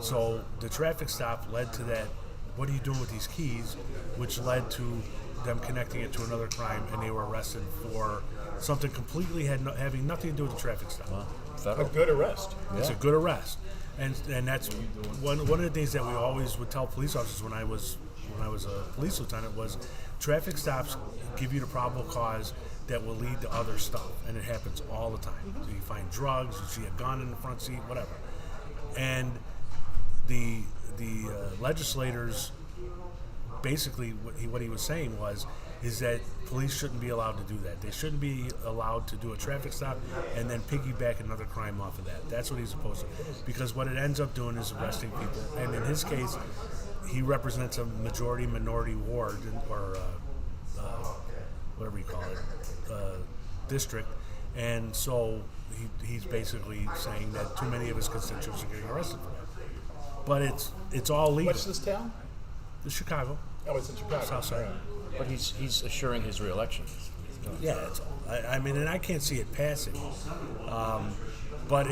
So the traffic stop led to that, what are you doing with these keys, which led to them connecting it to another crime, and they were arrested for something completely having nothing to do with the traffic stop. A good arrest. It's a good arrest, and that's one of the things that we always would tell police officers when I was a police lieutenant was traffic stops give you the probable cause that will lead to other stuff, and it happens all the time. So you find drugs, you see a gun in the front seat, whatever, and the legislators basically what he was saying is that police shouldn't be allowed to do that. They shouldn't be allowed to do a traffic stop and then piggyback another crime off of that. That's what he's opposed to, because what it ends up doing is arresting people. And in his case, he represents a majority-minority ward or whatever you call it, district, and so he's basically saying that too many of his constituents are getting arrested for that. But it's all legal. What's this town? It's Chicago. Oh, it's in Chicago. South side. Right. But he's assuring his reelection. Yeah, that's all. I mean, and I can't see it passing. But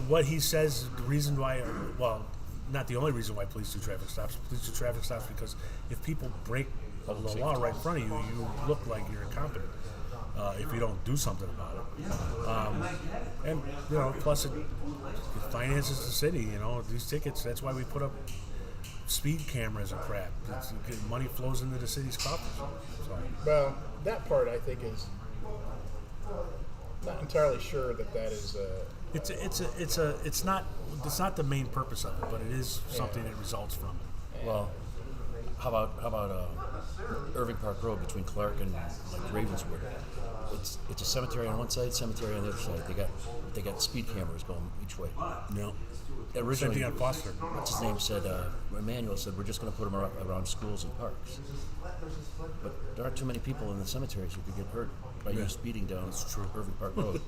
what he says. The reason why, well, not the only reason why police do traffic stops. Police do traffic stops because if people break the law right in front of you, you look like you're incompetent if you don't do something about it. And plus it finances the city. These tickets. That's why we put up speed cameras and crap. Money flows into the city's coffers. So. Well, that part I think is not entirely sure that is. It's not the main purpose of it, but it is something that results from it. Well, how about Irving Park Road between Clark and like Ravenswood? It's a cemetery on one side, cemetery on the other side. They got speed cameras going each way. No. Originally, Same thing on Foster. What's his name said? Emmanuel said we're just going to put them around schools and parks. But there aren't too many people in the cemeteries who could get hurt by you speeding down Irving Park Road.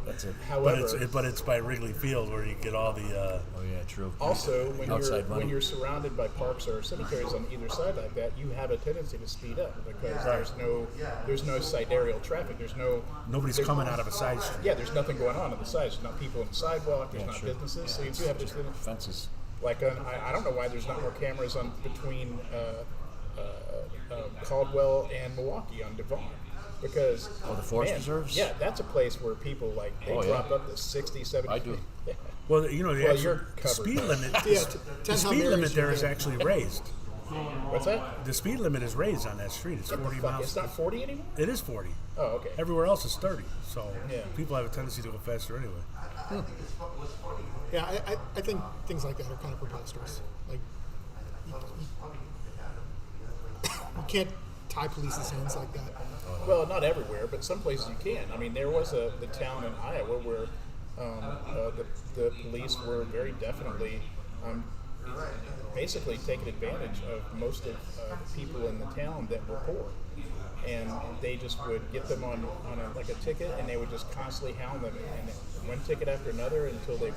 That's it. However, but it's by Wrigley Field where you get all the. Oh yeah, true. Also, Outside money. when you're surrounded by parks or cemeteries on either side like that, you have a tendency to speed up because there's no sidereal traffic. Nobody's coming out of a side street. Yeah, there's nothing going on the sides. There's not people on the sidewalk. There's not businesses. So you do have this little Fences. like I don't know why there's not more cameras on between Caldwell and Milwaukee on Devon. Because the forest reserves? Yeah, that's a place where people drop up to 60, 70. I do. Well, you're the covered. speed limit. Yeah, The speed limit there is actually raised. What's that? The speed limit is raised on that street. It's 40 miles. It's not 40 anymore? It is 40. Oh, okay. Everywhere else is 30. So Yeah. people have a tendency to go faster anyway. Yeah, I think things like that are kind of preposterous. Like, you can't tie police's hands like that. Well, not everywhere, but some places you can. I mean, there was the town in Iowa where the police were very definitely basically taking advantage of most of the people in the town that were poor. And they just would get them on a ticket, and they would just constantly hound them, and one ticket after another until they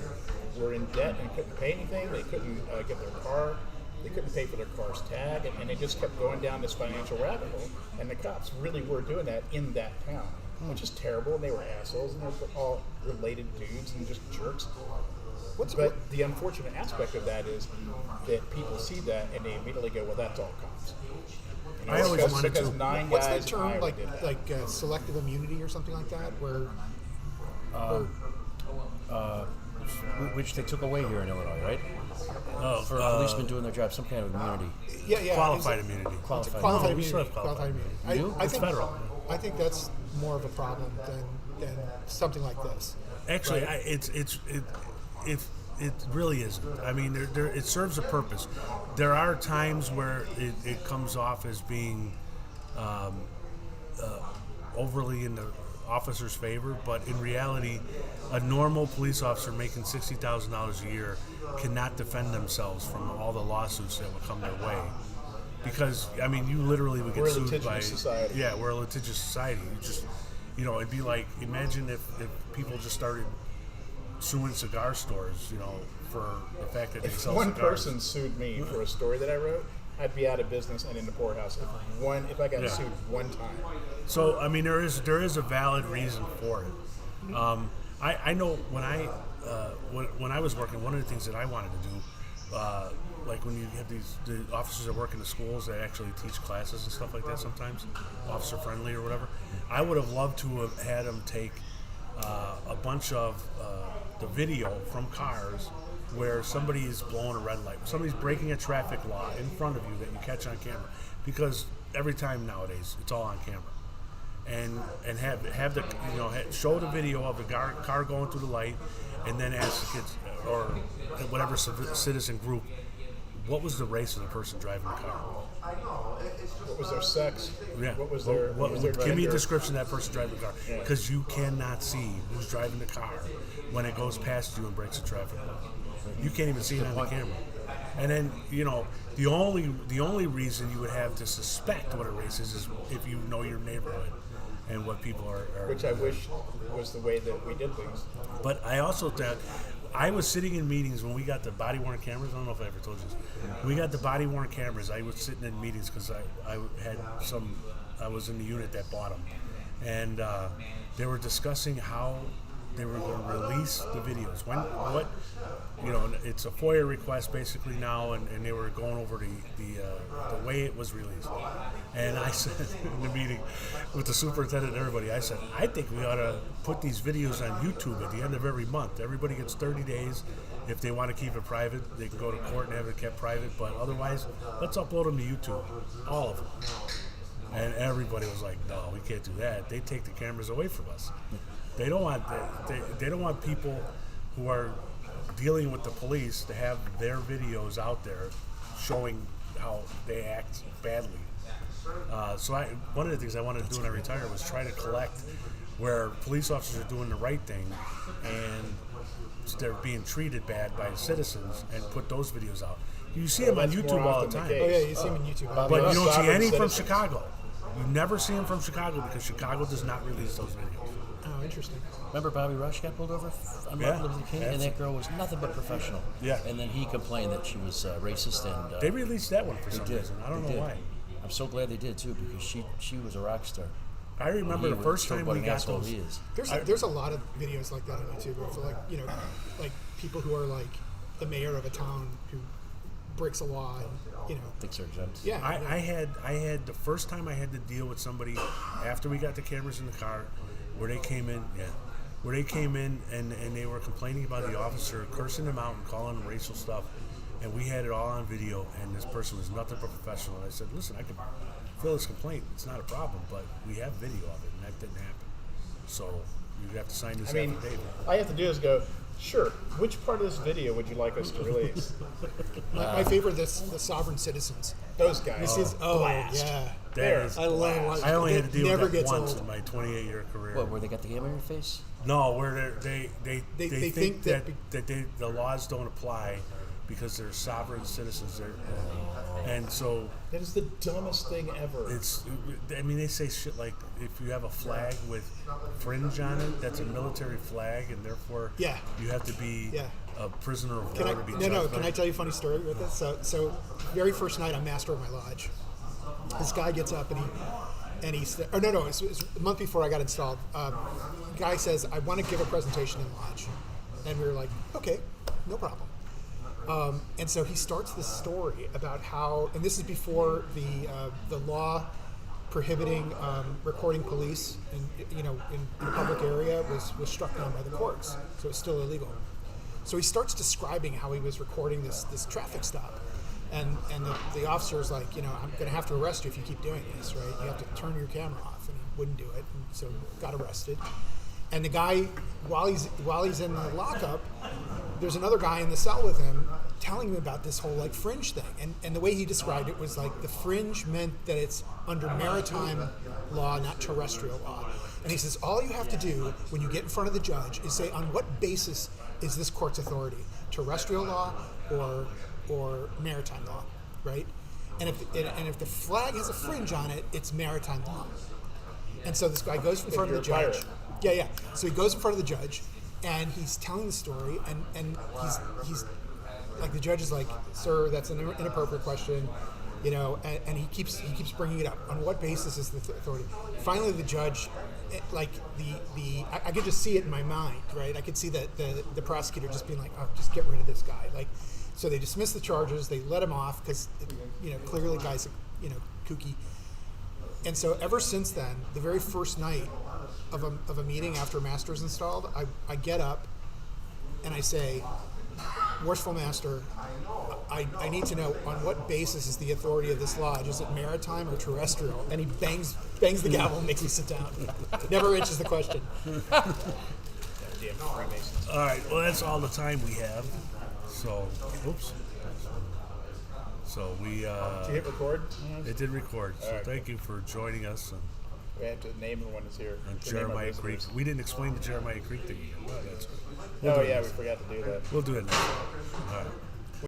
were in debt and couldn't pay anything. They couldn't get their car. They couldn't pay for their car's tag, and they just kept going down this financial rabbit hole. And the cops really were doing that in that town, which is terrible. And they were assholes, and they were all related dudes and just jerks. But the unfortunate aspect of that is that people see that and they immediately go, "Well, that's all cops." I always wanted because to. 9 What's guys that in term, Iowa like did that. selective immunity or something like that, where Which they took away here in Illinois, right? Oh, For policemen doing their job, some kind of immunity. yeah, qualified immunity. Qualified. qualified No, we still immunity. have qualified. immunity. I It's think federal. I think that's more of a problem than something like this. Actually, it really isn't. I mean, it serves a purpose. There are times where it comes off as being overly in the officer's favor, but in reality, a normal police officer making $60,000 a year cannot defend themselves from all the lawsuits that would come their way. Because I mean, you literally would get We're a sued by. litigious society. Yeah, we're a litigious society. You just, it'd be like, imagine if people just started suing cigar stores, for the fact that they If sell one cigars. person sued me for a story that I wrote, I'd be out of business and in the poorhouse. If I got Yeah. sued one time. So I mean, there is a valid reason for it. I know when I was working, one of the things that I wanted to do, like when you have the officers that work in the schools that actually teach classes and stuff like that, sometimes officer friendly or whatever, I would have loved to have had them take a bunch of the video from cars where somebody is blowing a red light, somebody's breaking a traffic law in front of you that you catch on camera, because every time nowadays it's all on camera. And have the show the video of the car going through the light, and then ask the kids or whatever citizen group, what was the race of the person driving the car? What was their sex? Yeah. What was their give me a gender? description of that person driving the car, Yeah. because you cannot see who's driving the car when it goes past you and breaks a traffic law. You can't even see it on the camera. And then the only reason you would have to suspect what a race is if you know your neighborhood and what people are. Which I wish was the way that we did things. But I also thought, I was sitting in meetings when we got the body worn cameras. I don't know if I ever told you this. We got the body worn cameras. I was sitting in meetings because I was in the unit that bought them, and they were discussing how they were going to release the videos. It's a FOIA request basically now, and they were going over the way it was released. And I said in the meeting with the superintendent and everybody, I said, I think we ought to put these videos on YouTube at the end of every month. Everybody gets 30 days. If they want to keep it private, they can go to court and have it kept private. But otherwise, let's upload them to YouTube, all of them. And everybody was like, "No, we can't do that. They take the cameras away from us. They don't want they don't want people who are dealing with the police to have their videos out there showing how they act badly." So one of the things I wanted to do when I retired was try to collect where police officers are doing the right thing and they're being treated bad by citizens, and put those videos out. You see them on that's YouTube more all the often the time. case. Oh yeah, you see him on YouTube. But you don't see Sovereign any from citizens. Chicago. You never see them from Chicago because Chicago does not release those videos. Oh, interesting. Remember Bobby Rush got pulled over on Yeah. Martin Luther King, and that girl was nothing but professional. Yeah. And then he complained that she was racist, and They released that one for they some did. reason. I don't They know did. why. I'm so glad they did too, because she was a rock star. I remember He the first showed time what we an got asshole those. he is. There's a lot of videos like that on YouTube of like like people who are like the mayor of a town who breaks a law and Thinks they're exempt. yeah. I had the first time I had to deal with somebody after we got the cameras in the car, where they came in, and they were complaining about the officer, cursing them out and calling them racial stuff, and we had it all on video, and this person was nothing but professional. And I said, listen, I can fill this complaint, it's not a problem, but we have video of it, and that didn't happen. So you have to sign this I mean, affidavit. all you have to do is go, sure, which part of this video would you like us to release? My favorite is the sovereign citizens. Those guys. This is blast. yeah. That There. is I love blast. it. I only had to It deal never with that gets once old. in my 28-year career. What, where they got the hammer in your face? No, where they They think think that, that the laws don't apply because they're sovereign citizens. And so That is the dumbest thing ever. they say shit like, if you have a flag with fringe on it, that's a military flag, and therefore Yeah. you have to be Yeah. a prisoner of Can war I, to be no, judged. can I tell you a funny story with this? So very first night I'm master of my lodge. This guy gets up and he said, oh no, it's a month before I got installed. Guy says, I want to give a presentation in lodge. And we were like, okay, no problem. And so he starts this story about how, and this is before the law prohibiting recording police in a public area was struck down by the courts, so it's still illegal. So he starts describing how he was recording this traffic stop, and the officer's like, I'm going to have to arrest you if you keep doing this, right? You have to turn your camera off, and he wouldn't do it, and so got arrested. And the guy, while he's in the lockup, there's another guy in the cell with him telling him about this whole like fringe thing. And the way he described it was like the fringe meant that it's under maritime law, not terrestrial law. And he says, all you have to do when you get in front of the judge is say, on what basis is this court's authority? Terrestrial law or maritime law, right? And if the flag has a fringe on it, it's maritime law. And so this guy goes in front of the you're a judge. pirate. Yeah. So he goes in front of the judge, and he's telling the story, and he's like, the judge is like, sir, that's an inappropriate question, and he keeps bringing it up. On what basis is the authority? Finally, the judge, like I could just see it in my mind, right? I could see the prosecutor just being like, oh, just get rid of this guy, like. So they dismiss the charges, they let him off because, clearly the guy's, kooky. And so ever since then, the very first night of a meeting after master's installed, I get up and I say, Worshipful Master, I need to know on what basis is the authority of this lodge? Is it maritime or terrestrial? And he bangs the gavel and makes me sit down. Never answers the question. Damn Freemasons. All right, well, that's all the time we have. So, oops. So we, Did you hit record? it did record. So right, thank you for joining us We have to name the one that's here. on To name our Jeremiah Creek. visitors. We didn't explain the Jeremiah Creek thing yet. Well, that's, Oh yeah, we forgot to do that. we'll do it next time. All right.